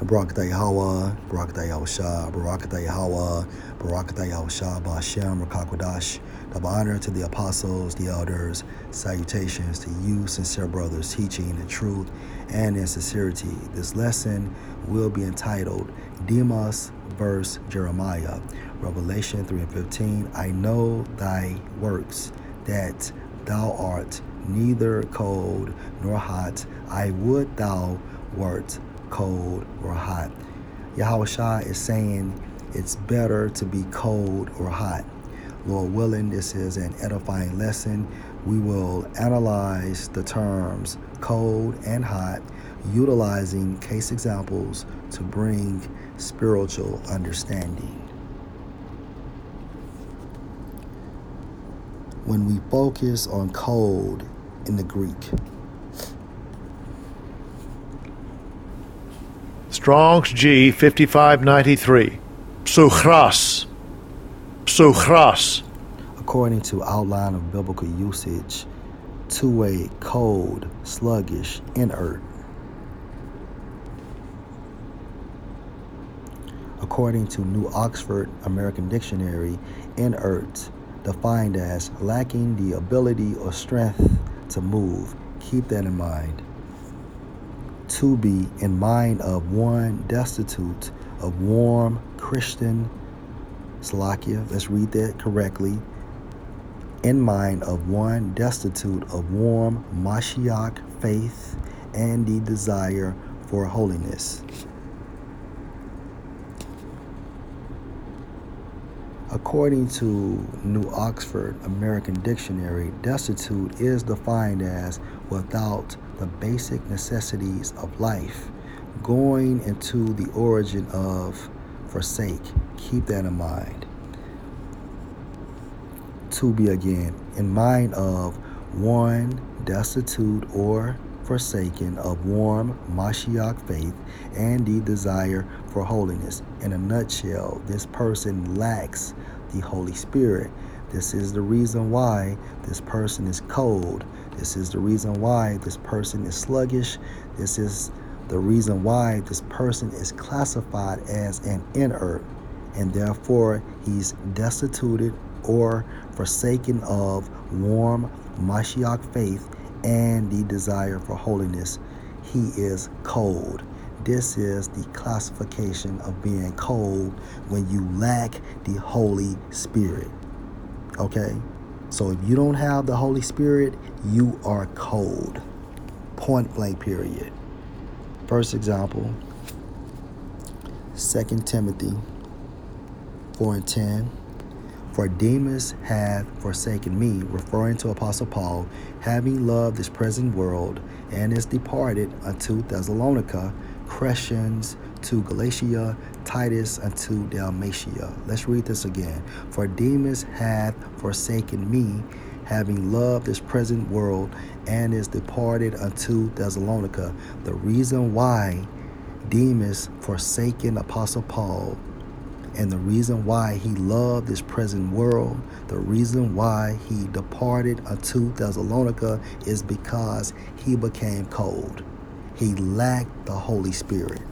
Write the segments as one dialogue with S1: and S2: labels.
S1: Barakatah Yahweh, Barakatah Yahushua, Barakatah Yahweh, Barakatah Yahushua, Ba'ashem, Rakakwadash. Double honor to the apostles, the elders. Salutations to you, sincere brothers, teaching the truth and in sincerity. This lesson will be entitled Demas verse Jeremiah. Revelation 3:15. I know thy works, that thou art neither cold nor hot. I would thou wert cold or hot. Yahushua is saying it's better to be cold or hot. Lord willing, this is an edifying lesson. We will analyze the terms cold and hot, utilizing case examples to bring spiritual understanding. When we focus on cold in the Greek,
S2: Strong's G 5593. Psuchras. Psuchras.
S1: according to outline of biblical usage, two-way, cold, sluggish, inert. According to New Oxford American Dictionary, inert defined as lacking the ability or strength to move. Keep that in mind. To be in mind of one destitute of warm Christian Salakia. Let's read that correctly. In mind of one destitute of warm Mashiach faith and the desire for holiness. According to New Oxford American Dictionary, destitute is defined as without the basic necessities of life, going into the origin of forsake. Keep that in mind. To be again, in mind of one destitute or forsaken of warm Mashiach faith and the desire for holiness. In a nutshell, this person lacks the Holy Spirit. This is the reason why this person is cold. This is the reason why this person is sluggish. This is the reason why this person is classified as an inert, and therefore he's destituted or forsaken of warm Mashiach faith and the desire for holiness. He is cold. This is the classification of being cold when you lack the Holy Spirit. Okay? So if you don't have the Holy Spirit, you are cold. Point blank, period. First example, 2 Timothy 4:10. For Demas hath forsaken me, referring to Apostle Paul, having loved this present world, and is departed unto Thessalonica, Crescens to Galatia, Titus unto Dalmatia. Let's read this again. For Demas hath forsaken me, having loved this present world, and is departed unto Thessalonica. The reason why Demas forsaken Apostle Paul, and the reason why he loved this present world, the reason why he departed unto Thessalonica is because he became cold. He lacked the Holy Spirit.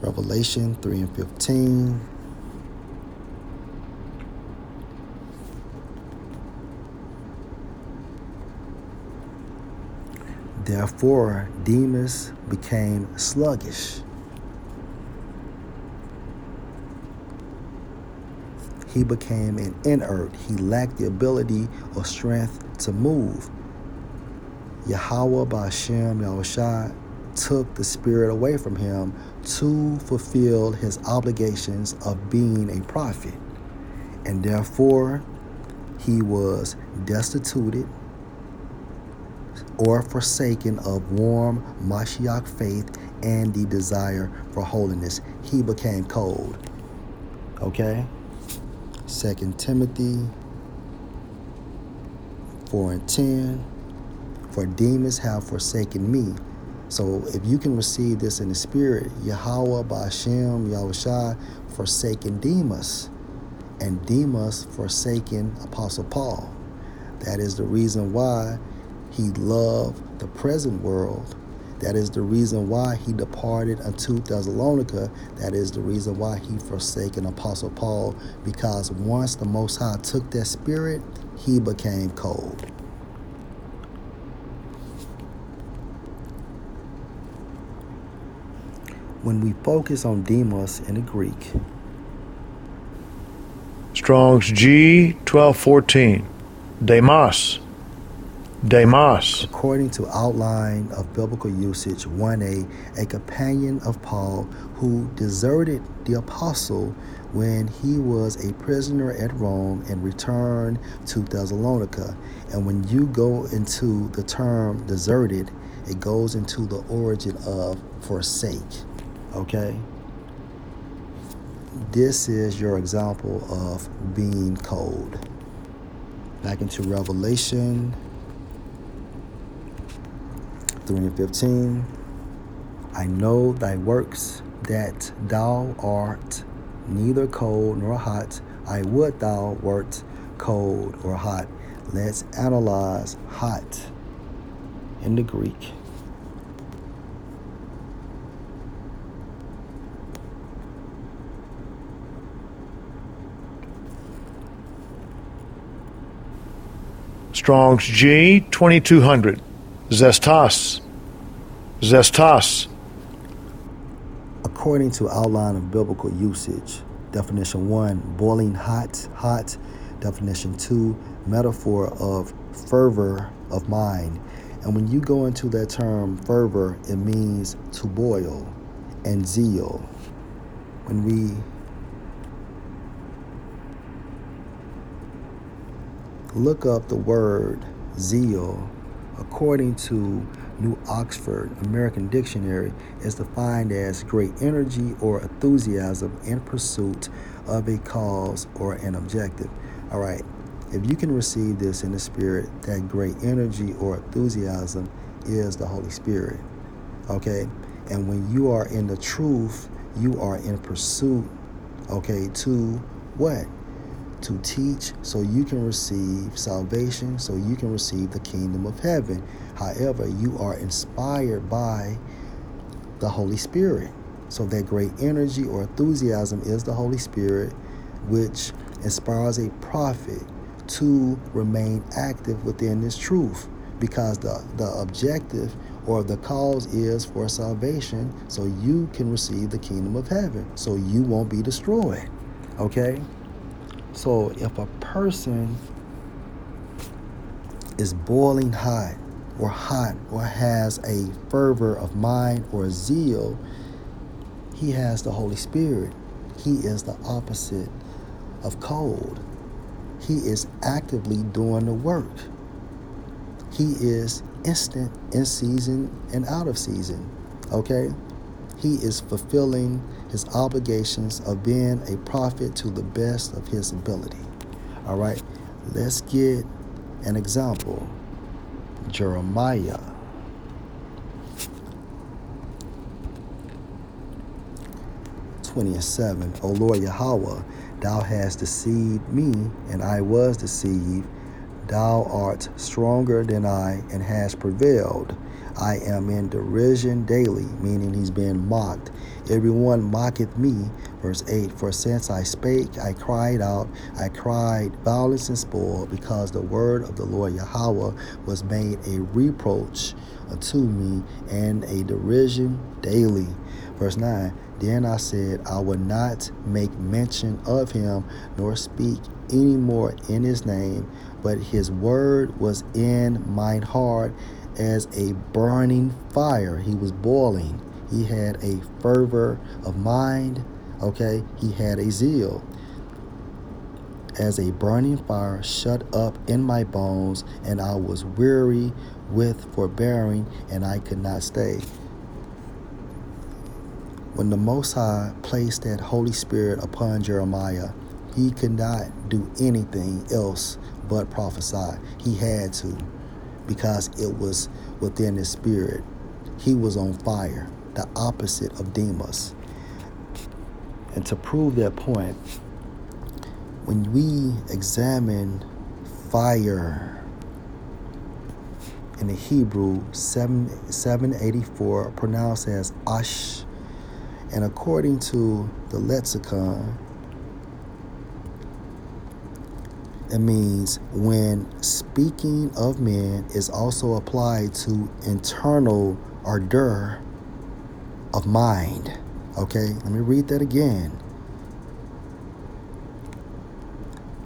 S1: Revelation 3:15. Therefore, Demas became sluggish. He became an inert. He lacked the ability or strength to move. Yahweh Ba'ashem Yahushua took the spirit away from him to fulfill his obligations of being a prophet. And therefore, he was destituted or forsaken of warm Mashiach faith and the desire for holiness. He became cold. Okay? 2 Timothy 4:10. For Demas have forsaken me. So if you can receive this in the spirit, Yahweh Ba'ashem Yahushua forsaken Demas, and Demas forsaken Apostle Paul. That is the reason why he loved the present world. That is the reason why he departed unto Thessalonica. That is the reason why he forsaken Apostle Paul, because once the Most High took that spirit, he became cold. When we focus on Demas in the Greek,
S2: Strong's G 1214. Demas. Demas.
S1: according to outline of biblical usage, 1a, a companion of Paul who deserted the apostle when he was a prisoner at Rome and returned to Thessalonica. And when you go into the term deserted, it goes into the origin of forsake. Okay? This is your example of being cold. Back into Revelation 3:15. I know thy works, that thou art neither cold nor hot. I would thou wert cold or hot. Let's analyze hot in the Greek.
S2: Strong's G 2200. Zestas. Zestas.
S1: According to outline of biblical usage, definition 1, boiling hot, hot. Definition 2, metaphor of fervor of mind. And when you go into that term fervor, it means to boil, and zeal. When we look up the word zeal, according to New Oxford American Dictionary, is defined as great energy or enthusiasm in pursuit of a cause or an objective. All right, if you can receive this in the spirit, that great energy or enthusiasm is the Holy Spirit. Okay, and when you are in the truth, you are in pursuit, okay, to what? To teach so you can receive salvation, so you can receive the kingdom of heaven. However, you are inspired by the Holy Spirit. So that great energy or enthusiasm is the Holy Spirit, which inspires a prophet to remain active within this truth, because the objective or the cause is for salvation, so you can receive the kingdom of heaven, so you won't be destroyed. Okay? So if a person is boiling hot or has a fervor of mind or zeal, he has the Holy Spirit. He is the opposite of cold. He is actively doing the work. He is instant in season and out of season. Okay? He is fulfilling his obligations of being a prophet to the best of his ability. All right, let's get an example. Jeremiah 20:7. O Lord Yahweh, thou hast deceived me, and I was deceived. Thou art stronger than I, and hast prevailed. I am in derision daily, meaning he's being mocked. Everyone mocketh me. Verse 8, for since I spake, I cried out, I cried violence and spoil, because the word of the Lord Yahweh was made a reproach unto me, and a derision daily. Verse 9, then I said, I will not make mention of him, nor speak any more in his name, but his word was in mine heart as a burning fire. He was boiling. He had a fervor of mind. Okay, he had a zeal. As a burning fire shut up in my bones, and I was weary with forbearing, and I could not stay. When the Most High placed that Holy Spirit upon Jeremiah, he could not do anything else but prophesy. He had to, because it was within his spirit. He was on fire, the opposite of Demas. And to prove that point, when we examine fire in the Hebrew 784, pronounced as Ash. And according to the lexicon, it means when speaking of men is also applied to internal ardor of mind. Okay, let me read that again.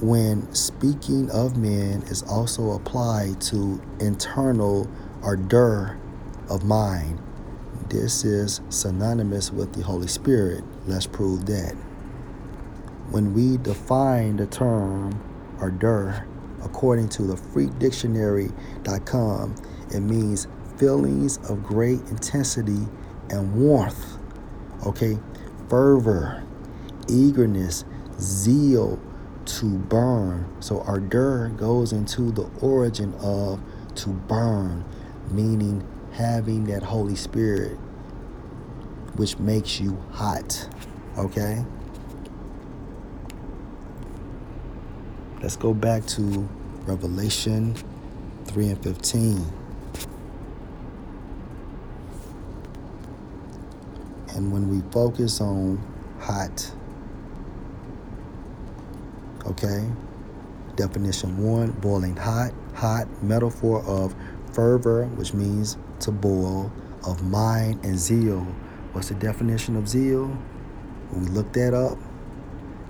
S1: When speaking of men is also applied to internal ardor of mind. This is synonymous with the Holy Spirit. Let's prove that. When we define the term ardor according to the freedictionary.com, it means feelings of great intensity and warmth. Okay, fervor, eagerness, zeal to burn. So ardor goes into the origin of to burn, meaning having that Holy Spirit, which makes you hot. Okay? Let's go back to Revelation 3 and 15. And when we focus on hot, okay, definition 1, boiling hot. Hot, metaphor of fervor, which means to boil, of mind and zeal. What's the definition of zeal? When we look that up,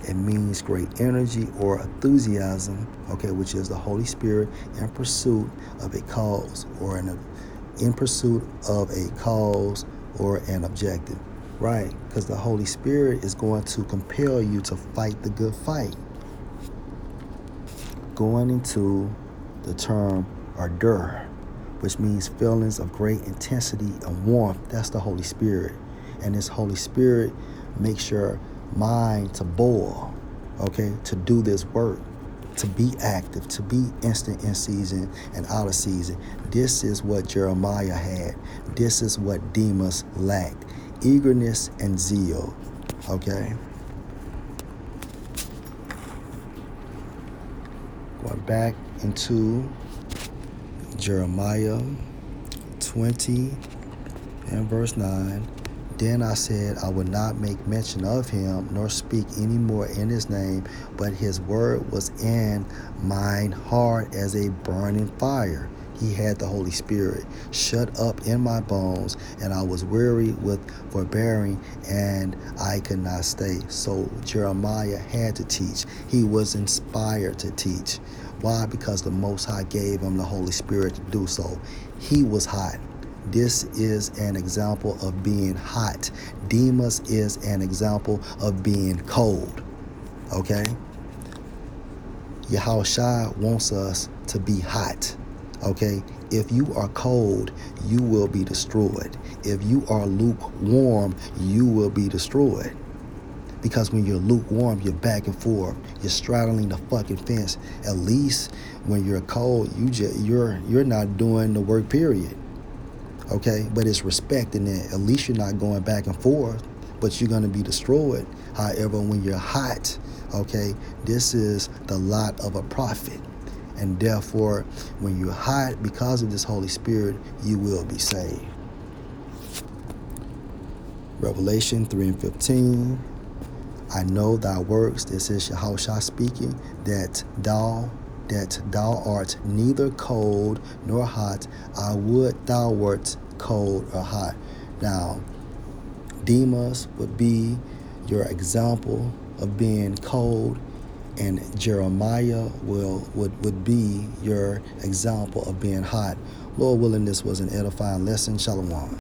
S1: it means great energy or enthusiasm, okay, which is the Holy Spirit in pursuit of a cause or in pursuit of a cause or an objective, right? Because the Holy Spirit is going to compel you to fight the good fight. Going into the term ardor, which means feelings of great intensity and warmth. That's the Holy Spirit. And this Holy Spirit makes your mind to boil, okay, to do this work, to be active, to be instant in season and out of season. This is what Jeremiah had. This is what Demas lacked. Eagerness and zeal, okay? Going back into Jeremiah 20 and verse 9. Then I said, I would not make mention of him, nor speak any more in his name, but his word was in mine heart as a burning fire. He had the Holy Spirit shut up in my bones, and I was weary with forbearing, and I could not stay. So Jeremiah had to teach. He was inspired to teach. Why? Because the Most High gave him the Holy Spirit to do so. He was hot. This is an example of being hot. Demas is an example of being cold. Okay? Yahushua wants us to be hot. Okay? If you are cold, you will be destroyed. If you are lukewarm, you will be destroyed. Because when you're lukewarm, you're back and forth. You're straddling the fucking fence. At least when you're cold, you're not doing the work, period. Okay, but it's respecting it. At least you're not going back and forth, but you're going to be destroyed. However, when you're hot, okay, this is the lot of a prophet. And therefore, when you're hot, because of this Holy Spirit, you will be saved. Revelation 3 and 15. I know thy works, this is Yahushua speaking, that thou art neither cold nor hot. I would thou wert cold or hot. Now, Demas would be your example of being cold, and Jeremiah would be your example of being hot. Lord willing, this was an edifying lesson. Shalom.